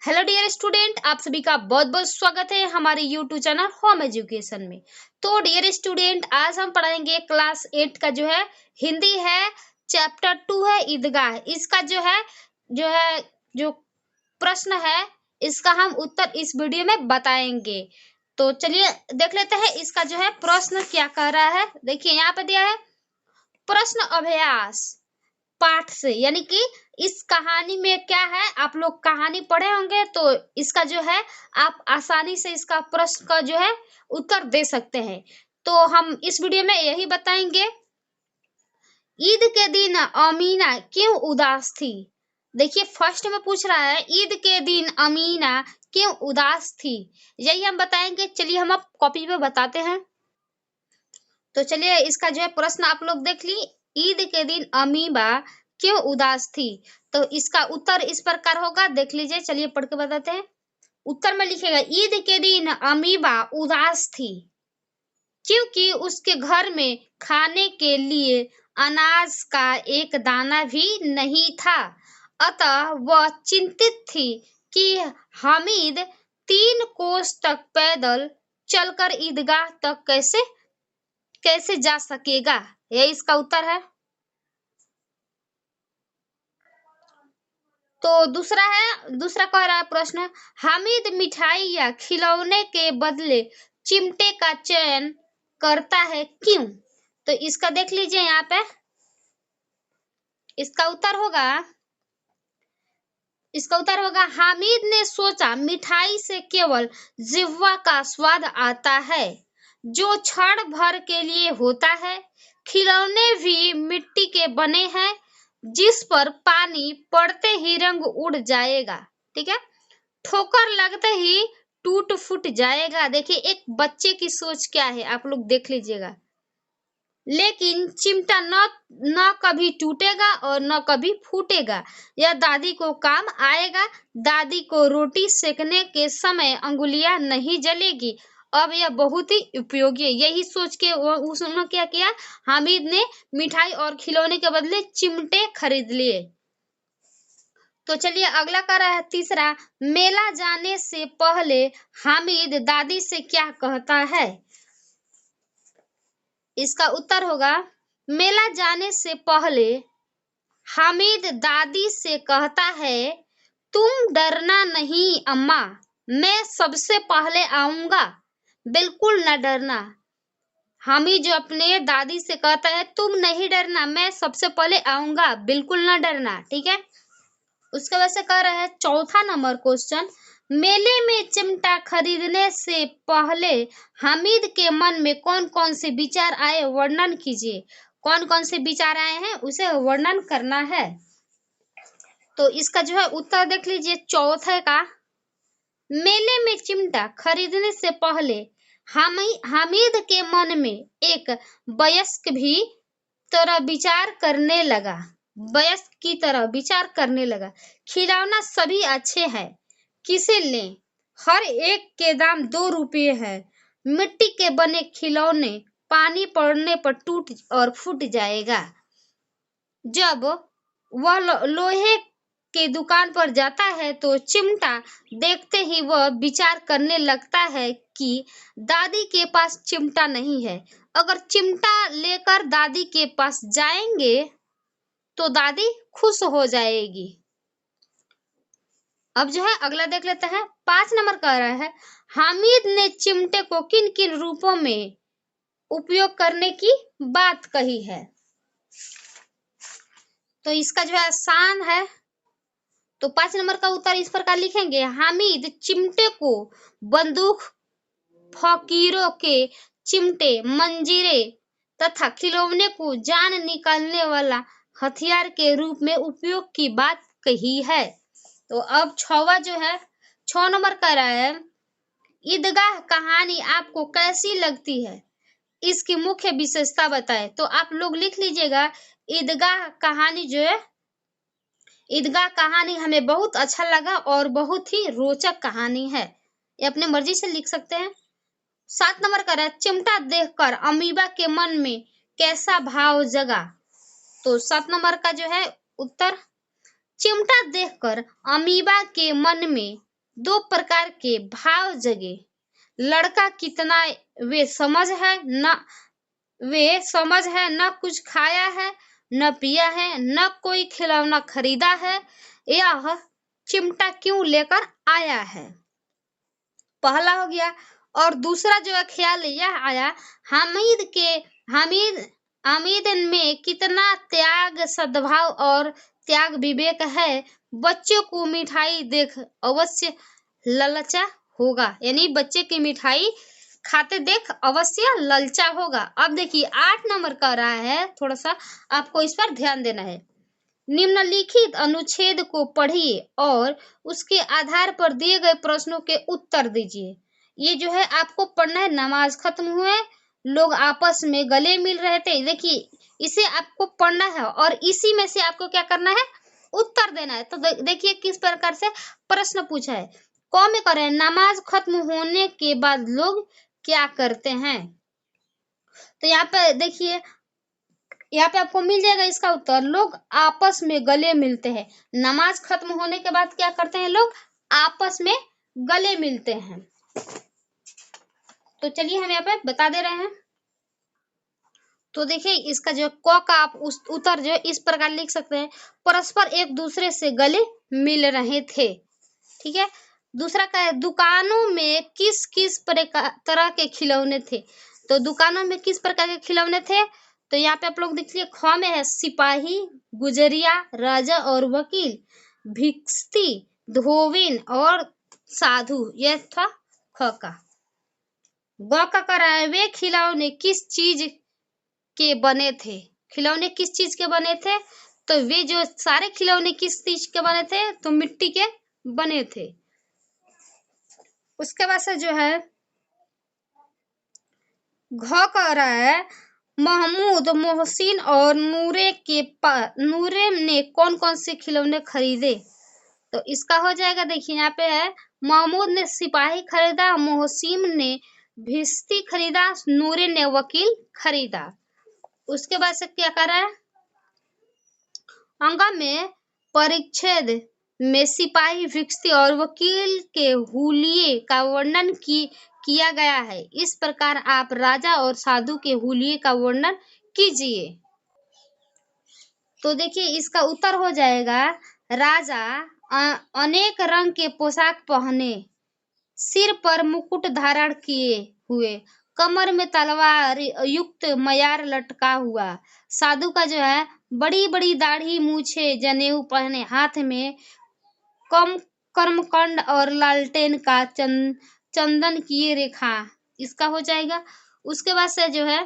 Hello dear student, आप सभी का बहुत बहुत स्वागत है हमारे यूट्यूब चैनल होम एजुकेशन में। तो डियर स्टूडेंट, आज हम पढ़ाएंगे क्लास 8 का जो है हिंदी है, चैप्टर 2 है ईदगाह। इसका जो प्रश्न है, इसका हम उत्तर इस वीडियो में बताएंगे। तो चलिए देख लेते हैं इसका जो है प्रश्न क्या कह रहा है। देखिए यहाँ पे दिया है प्रश्न अभ्यास पाठ से, यानी कि इस कहानी में क्या है, आप लोग कहानी पढ़े होंगे तो इसका जो है आप आसानी से इसका प्रश्न का जो है उत्तर दे सकते हैं। तो हम इस वीडियो में यही बताएंगे। ईद के दिन अमीना क्यों उदास थी। देखिए फर्स्ट में पूछ रहा है ईद के दिन अमीना क्यों उदास थी, यही हम बताएंगे। चलिए हम अब कॉपी पे बताते हैं। तो चलिए इसका जो है प्रश्न आप लोग देख ली। ईद के दिन अमीबा क्यों उदास थी, तो इसका उत्तर इस प्रकार होगा, देख लीजिए। चलिए पढ़ के बताते हैं। उत्तर में लिखेगा ईद के दिन अमीबा उदास थी क्योंकि उसके घर में खाने के लिए अनाज का एक दाना भी नहीं था। अतः वह चिंतित थी कि हामिद 3 कोस तक पैदल चलकर ईदगाह तक कैसे जा सकेगा। यह इसका उत्तर है। तो दूसरा कह रहा है प्रश्न, हामिद मिठाई या खिलौने के बदले चिमटे का चयन करता है क्यों। तो इसका देख लीजिए यहाँ पे। इसका उत्तर होगा हामिद ने सोचा मिठाई से केवल जिह्वा का स्वाद आता है जो क्षण भर के लिए होता है। खिलौने भी मिट्टी के बने हैं जिस पर पानी पड़ते ही रंग उड़ जाएगा। ठीक है, ठोकर लगते ही टूट फूट जाएगा। देखिए एक बच्चे की सोच क्या है, आप लोग देख लीजिएगा। लेकिन चिमटा न कभी टूटेगा और न कभी फूटेगा। यह दादी को काम आएगा। दादी को रोटी सेकने के समय अंगुलियां नहीं जलेगी। अब यह बहुत ही उपयोगी है। यही सोच के उसने क्या किया, हामिद ने मिठाई और खिलौने के बदले चिमटे खरीद लिए। तो चलिए अगला कर रहा है तीसरा, मेला जाने से पहले हामिद दादी से क्या कहता है। इसका उत्तर होगा मेला जाने से पहले हामिद दादी से कहता है तुम डरना नहीं अम्मा, मैं सबसे पहले आऊंगा, बिल्कुल न डरना। हामिद जो अपने दादी से कहता है तुम नहीं डरना, मैं सबसे पहले आऊंगा, बिल्कुल न डरना। ठीक है, उसके वजह से कह रहा है चौथा नंबर क्वेश्चन, मेले में चिमटा खरीदने से पहले हामिद के मन में कौन कौन से विचार आए, वर्णन कीजिए। कौन कौन से विचार आए हैं उसे वर्णन करना है। तो इसका जो है उत्तर देख लीजिए चौथे का। मेले में चिमटा खरीदने से पहले हामिद के मन में एक वयस्क भी तरह विचार करने लगा। वयस्क की तरह विचार करने लगा। खिलौना सभी अच्छे हैं, किसे लें, हर एक के दाम 2 रुपये है। मिट्टी के बने खिलौने पानी पड़ने पर टूट और फूट जाएगा। जब वह लोहे के दुकान पर जाता है तो चिमटा देखते ही वह विचार करने लगता है कि दादी के पास चिमटा नहीं है। अगर चिमटा लेकर दादी के पास जाएंगे तो दादी खुश हो जाएगी। अब जो है अगला देख लेते हैं। 5 नंबर कह रहा है हामिद ने चिमटे को किन किन रूपों में उपयोग करने की बात कही है। तो इसका जो है आसान है। तो 5 नंबर का उत्तर इस प्रकार लिखेंगे, हामिद चिमटे को बंदूक, फकीरों के चिमटे, मंजीरे तथा खिलौने को जान निकालने वाला हथियार के रूप में उपयोग की बात कही है। तो अब 6 नंबर कह रहा है ईदगाह कहानी आपको कैसी लगती है, इसकी मुख्य विशेषता बताएं। तो आप लोग लिख लीजिएगा ईदगाह कहानी हमें बहुत अच्छा लगा और बहुत ही रोचक कहानी है। ये अपने मर्जी से लिख सकते हैं। 7 नंबर का है चिमटा देखकर अमीबा के मन में कैसा भाव जगा। तो 7 नंबर का जो है उत्तर, चिमटा देखकर अमीबा के मन में दो प्रकार के भाव जगे, लड़का कितना वे समझ है न कुछ खाया है न पिया है न कोई खिलौना खरीदा है, यह चिमटा क्यों लेकर आया है। पहला हो गया। और दूसरा जो है ख्याल यह आया, हामिद हामिद में कितना त्याग सद्भाव और त्याग विवेक है, बच्चों को मिठाई देख अवश्य ललचा होगा, यानी बच्चे की मिठाई खाते देख अवश्य ललचा होगा। अब देखिए 8 नंबर का रहा है, थोड़ा सा आपको इस पर ध्यान देना है। निम्नलिखित अनुच्छेद को पढ़िए और उसके आधार पर दिए गए प्रश्नों के उत्तर दीजिए। ये जो है आपको पढ़ना है। नमाज खत्म हुए, लोग आपस में गले मिल रहे थे, देखिए इसे आपको पढ़ना है और इसी में से आपको क्या करना है, उत्तर देना है। तो देखिए किस प्रकार से प्रश्न पूछा है। कौन में करें, नमाज खत्म होने के बाद लोग क्या करते हैं। तो यहाँ पे देखिए, यहाँ पे आपको मिल जाएगा इसका उत्तर, लोग आपस में गले मिलते हैं। नमाज खत्म होने के बाद क्या करते हैं, लोग आपस में गले मिलते हैं। तो चलिए हम यहाँ पे बता दे रहे हैं। तो देखिए इसका जो क का आप उस उत्तर जो इस प्रकार लिख सकते हैं, परस्पर एक दूसरे से गले मिल रहे थे। ठीक है। दूसरा का है, दुकानों में किस किस तरह के खिलौने थे। तो दुकानों में किस प्रकार के खिलौने थे, तो यहाँ पे आप लोग देखिए ख में है सिपाही, गुजरिया, राजा और वकील, भिक्षती, धोबिन और साधु, यह था ख का। ग का कर रहा है, वे खिलौने किस चीज के बने थे। खिलौने किस चीज के बने थे, तो वे जो सारे खिलौने किस चीज के बने थे, तो मिट्टी के बने थे। उसके बाद से जो है घ कह रहा है, महमूद, मोहसिन और नूरे ने कौन कौन से खिलौने खरीदे। तो इसका हो जाएगा, देखिए यहाँ पे है, महमूद ने सिपाही खरीदा, मोहसिन ने भिश्ती खरीदा, नूरे ने वकील खरीदा। उसके बाद से क्या कर रहा है, अंगा में परिच्छेद में सिपाही, भिक्षती और वकील के हुलिये का वर्णन किया गया है। इस प्रकार आप राजा और साधु के हुलिये का वर्णन कीजिए। तो देखिए इसका उत्तर हो जाएगा, राजा अनेक रंग के पोशाक पहने, सिर पर मुकुट धारण किए हुए, कमर में तलवार युक्त मयार लटका हुआ। साधु का जो है बड़ी बड़ी दाढ़ी, मूछे, जनेऊ पहने, हाथ में कर्मकांड और लालटेन का चंदन किए रेखा। इसका हो जाएगा। उसके बाद से जो है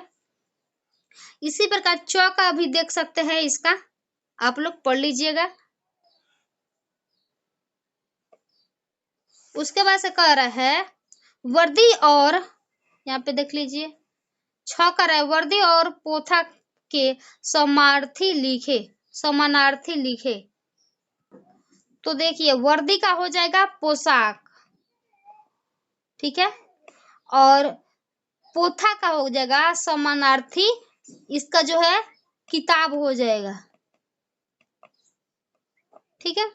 इसी प्रकार चौका भी देख सकते हैं, इसका आप लोग पढ़ लीजिएगा। उसके बाद से कह रहा है वर्दी, और यहाँ पे देख लीजिए छ कर है, वर्दी और पोथा के समानार्थी लिखे। तो देखिए वर्दी का हो जाएगा पोशाक, ठीक है, और पोथा का हो जाएगा समानार्थी, इसका जो है किताब हो जाएगा। ठीक है।